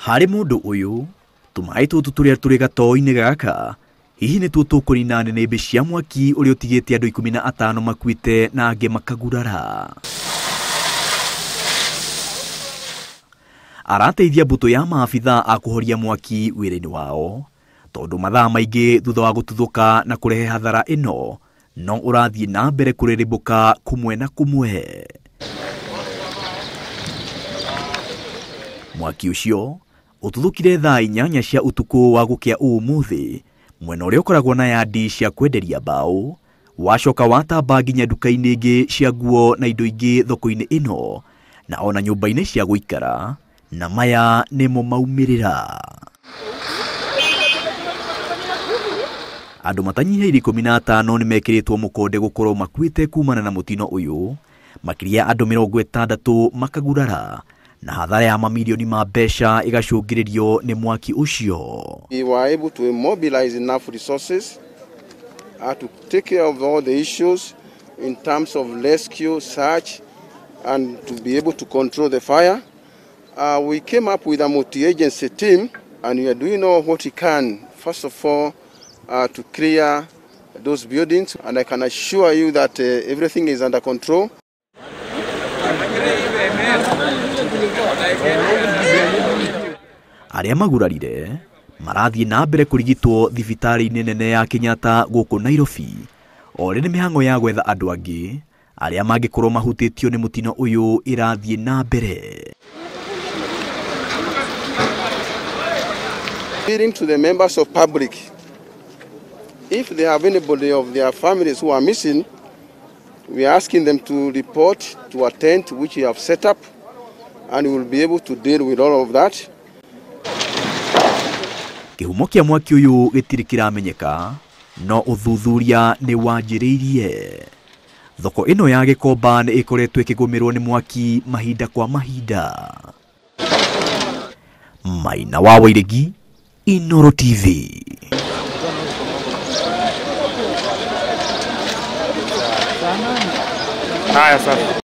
Harĩ mũndũ ũyũ, tũmaĩ tũtũ tũrĩa tũrĩ gato-inĩ gaka, hihi nĩ tuo tũkũnina nĩnĩmbĩ cia mwaki ũrĩa ũtigĩte andũ 15 makuĩte na angĩ makagurara. Arateithia mbũtũ ya maabitha a kũhoria mwaki wĩra-inĩ wao, tondũ mathaa maingĩ thutha wa gũtuthũka na kũrehe hathara ĩno, no ũrathiĩ na mbere kũrĩrĩmbũka kumwe na kumwe. Mwaki ũcio ũtuthukire thaa 8 cia utuku wa gukia umuthi, mwena ũrĩa ũkoragwo na yandi cia kwenderia mbaũ, wacoka watamba nginya nduka-inĩ ingĩ cia nguo na indo ingĩ thoko-inĩ ĩno, na ona nyũmba-inĩ cia gũikara, na maya nĩmo maumĩrĩra. Andũ matanyihĩire 15 nĩmekĩrĩtwo mũkonde gũkorwo makuĩte kumana na mũtino ũyũ, makiria andũ 60 makagurara, na hathara ya mamilioni ma mbeca igacũngĩrĩrio nĩ mwaki ũcio. We were able to mobilize enough resources to take care of all the issues in terms of rescue, search, and to be able to control the fire. We came up with a multi-agency team, and we are doing all what we can, first of all, to clear those buildings, and I can assure you that everything is under control. Arĩa magurarire marathiĩ na mbere kũrigitwo thibitari-inĩ nene ya Kenyatta gũkũ Nairobi, orĩ nĩ mĩhang'o ya gwetha andũ angĩ arĩa mangĩkorwo mahutĩtio nĩ mũtino ũyũ ĩrathiĩ na mbere. Appealing to the members of public, if they have anybody of their families who are missing, we are asking them to report to a tent which we have set up, and we will be able to deal with all of that. Kihumo kĩa mwaki ũyũ gĩtirĩ kĩramenyeka, no uthuthuria niwanjiririie. Thoko ĩno ya Gikomba nĩ ĩkoretwo ĩkĩgũmĩrwo nĩ mwaki mahinda kwa mahinda. Maina wa Wairegi, Inooro TV. Haya sasa.